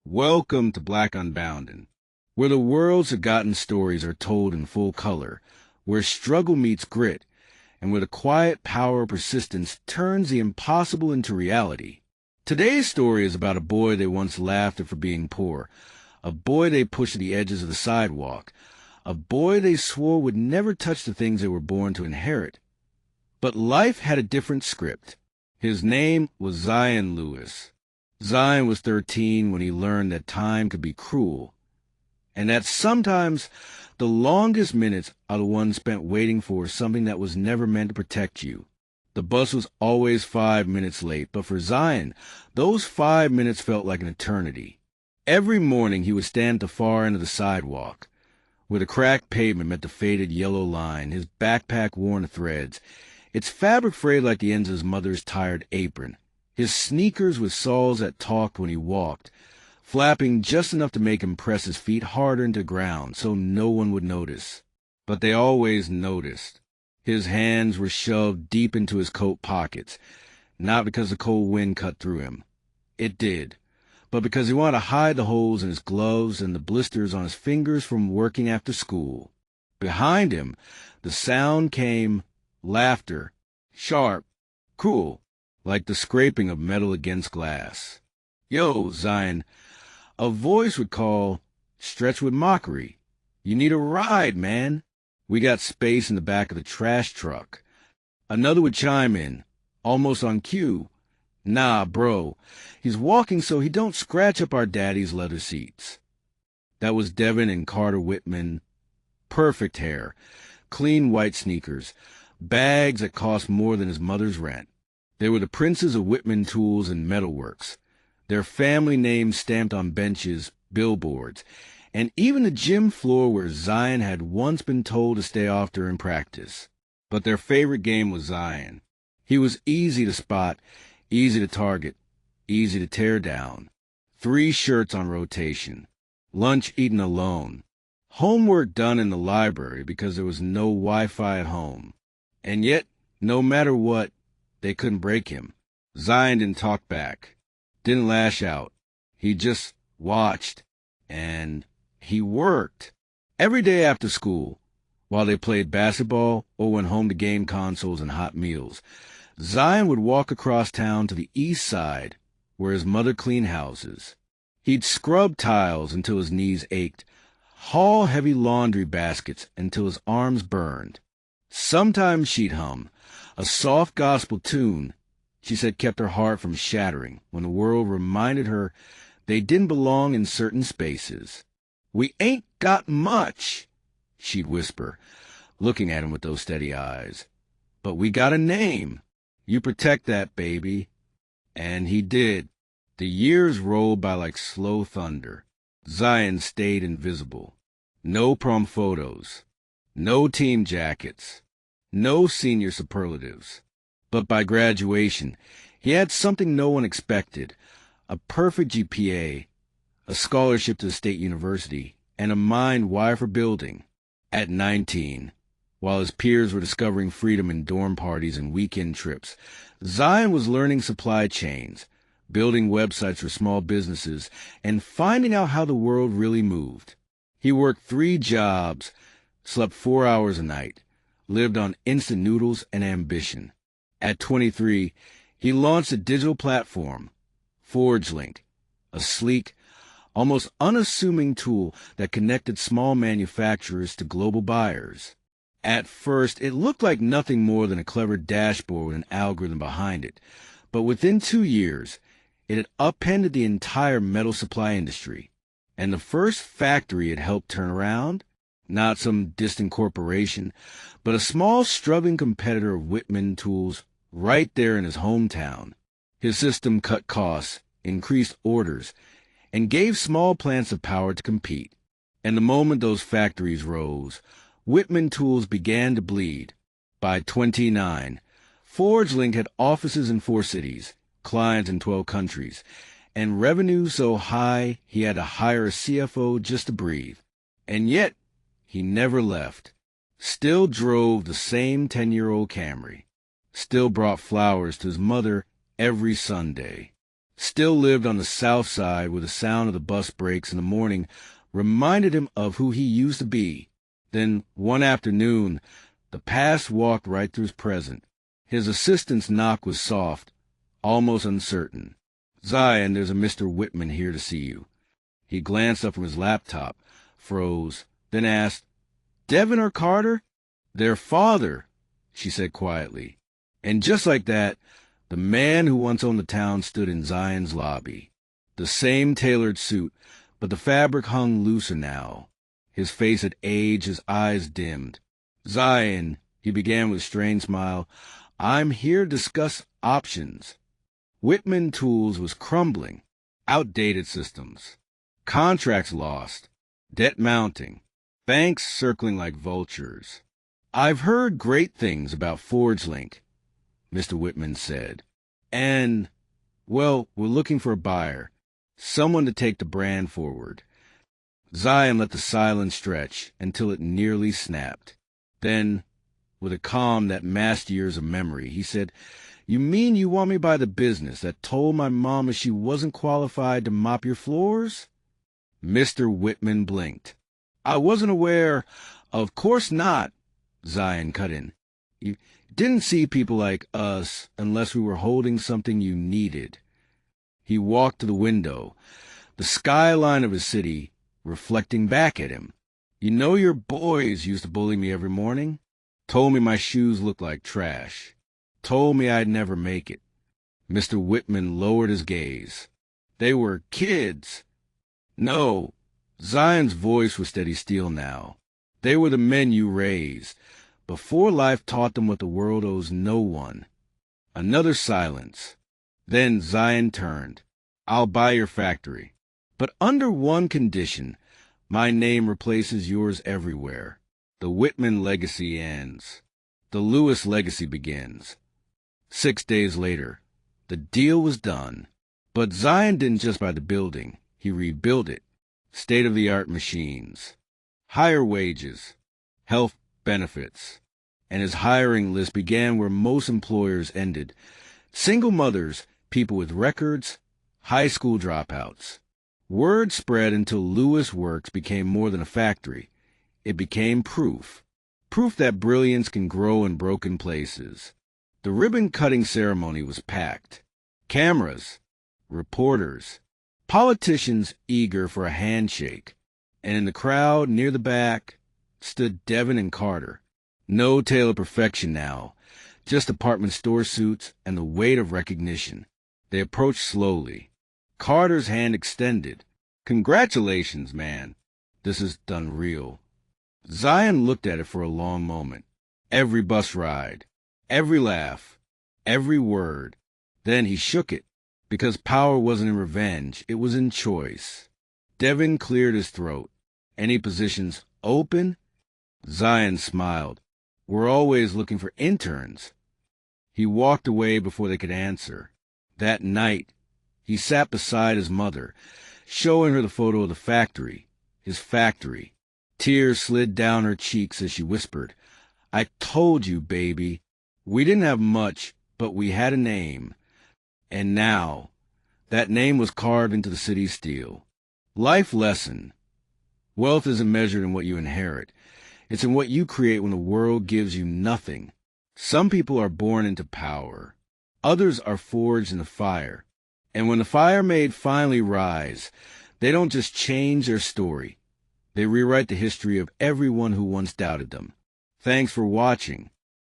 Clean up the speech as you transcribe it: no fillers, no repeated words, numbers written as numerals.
Welcome to Black Unbounded, where the world's forgotten stories are told in full color, where struggle meets grit, and where the quiet power of persistence turns the impossible into reality. Today's story is about a boy they once laughed at for being poor, a boy they pushed to the edges of the sidewalk, a boy they swore would never touch the things they were born to inherit. But life had a different script. His name was Zion Lewis. Zion was 13 when he learned that time could be cruel, and that sometimes the longest minutes are the ones spent waiting for something that was never meant to protect you. The bus was always 5 minutes late, but for Zion, those 5 minutes felt like an eternity. Every morning he would stand at the far end of the sidewalk, where the cracked pavement met the faded yellow line, his backpack worn to threads, its fabric frayed like the ends of his mother's tired apron, his sneakers with soles that talked when he walked, flapping just enough to make him press his feet harder into the ground so no one would notice. But they always noticed. His hands were shoved deep into his coat pockets, not because the cold wind cut through him. It did, but because he wanted to hide the holes in his gloves and the blisters on his fingers from working after school. Behind him, the sound came, laughter, sharp, cruel, like the scraping of metal against glass. "Yo, Zion," a voice would call, stretched with mockery. "You need a ride, man. We got space in the back of the trash truck." Another would chime in, almost on cue. "Nah, bro, he's walking so he don't scratch up our daddy's leather seats." That was Devin and Carter Whitman. Perfect hair, clean white sneakers, bags that cost more than his mother's rent. They were the princes of Whitman tools and metalworks, their family names stamped on benches, billboards, and even the gym floor where Zion had once been told to stay off during practice. But their favorite game was Zion. He was easy to spot, easy to target, easy to tear down. 3 shirts on rotation, lunch eaten alone, homework done in the library because there was no Wi-Fi at home. And yet, no matter what, they couldn't break him. Zion didn't talk back, didn't lash out. He just watched, and he worked. Every day after school, while they played basketball or went home to game consoles and hot meals, Zion would walk across town to the east side, where his mother cleaned houses. He'd scrub tiles until his knees ached, haul heavy laundry baskets until his arms burned. Sometimes she'd hum a soft gospel tune she said kept her heart from shattering when the world reminded her they didn't belong in certain spaces. "We ain't got much," she'd whisper, looking at him with those steady eyes. "But we got a name. You protect that, baby." And he did. The years rolled by like slow thunder. Zion stayed invisible. No prom photos. No team jackets. No senior superlatives. But by graduation, he had something no one expected: a perfect GPA, a scholarship to the state university, and a mind wired for building. At 19, while his peers were discovering freedom in dorm parties and weekend trips, Zion was learning supply chains, building websites for small businesses, and finding out how the world really moved. He worked 3 jobs, slept 4 hours a night, lived on instant noodles and ambition. At 23, he launched a digital platform, ForgeLink, a sleek, almost unassuming tool that connected small manufacturers to global buyers. At first, it looked like nothing more than a clever dashboard with an algorithm behind it, but within 2 years, it had upended the entire metal supply industry. And the first factory it helped turn around, not some distant corporation, but a small, struggling competitor of Whitman tools right there in his hometown. His system cut costs, increased orders, and gave small plants the power to compete. And the moment those factories rose, Whitman tools began to bleed. By 29, ForgeLink had offices in 4 cities, clients in 12 countries, and revenue so high he had to hire a CFO just to breathe. And yet, he never left. Still drove the same 10-year-old Camry. Still brought flowers to his mother every Sunday. still lived on the south side where the sound of the bus brakes in the morning reminded him of who he used to be. Then, one afternoon, the past walked right through his present. His assistant's knock was soft, almost uncertain. "Zion, there's a Mr. Whitman here to see you." He glanced up from his laptop, froze, then asked, "Devin or Carter?" "Their father," she said quietly. And just like that, the man who once owned the town stood in Zion's lobby. The same tailored suit, but the fabric hung looser now. His face had aged, his eyes dimmed. "Zion," he began with a strained smile, "I'm here to discuss options." Whitman Tools was crumbling. Outdated systems. Contracts lost. Debt mounting. Banks circling like vultures. "I've heard great things about ForgeLink," Mr. Whitman said. "And, well, we're looking for a buyer. Someone to take the brand forward." Zion let the silence stretch until it nearly snapped. Then, with a calm that masked years of memory, he said, "You mean you want me by the business that told my mama she wasn't qualified to mop your floors?" Mr. Whitman blinked. "I wasn't aware." "Of course not," Zion cut in. "You didn't see people like us unless we were holding something you needed." He walked to the window, the skyline of his city reflecting back at him. "You know your boys used to bully me every morning. Told me my shoes looked like trash. Told me I'd never make it." Mr. Whitman lowered his gaze. "They were kids." "No." Zion's voice was steady steel now. "They were the men you raised, before life taught them what the world owes no one." Another silence. Then Zion turned. "I'll buy your factory. But under one condition, my name replaces yours everywhere. The Whitman legacy ends. The Lewis legacy begins." 6 days later, the deal was done. But Zion didn't just buy the building. He rebuilt it. State-of-the-art machines, higher wages, health benefits. And his hiring list began where most employers ended. Single mothers, people with records, high school dropouts. Word spread until Lewis Works became more than a factory. It became proof. Proof that brilliance can grow in broken places. The ribbon-cutting ceremony was packed. Cameras, reporters, politicians eager for a handshake. And in the crowd near the back stood Devin and Carter. No tale of perfection now, just department store suits and the weight of recognition. They approached slowly. Carter's hand extended. "Congratulations, man. This is done real." Zion looked at it for a long moment. Every bus ride, every laugh, every word. Then he shook it, because power wasn't in revenge, it was in choice. Devin cleared his throat. "Any positions open?" Zion smiled. "We're always looking for interns." He walked away before they could answer. That night, he sat beside his mother, showing her the photo of the factory, his factory. Tears slid down her cheeks as she whispered, "I told you, baby. We didn't have much, but we had a name." And now, that name was carved into the city's steel. Life lesson. Wealth isn't measured in what you inherit. It's in what you create when the world gives you nothing. Some people are born into power. Others are forged in the fire. And when the fire made finally rise, they don't just change their story. They rewrite the history of everyone who once doubted them. Thanks for watching.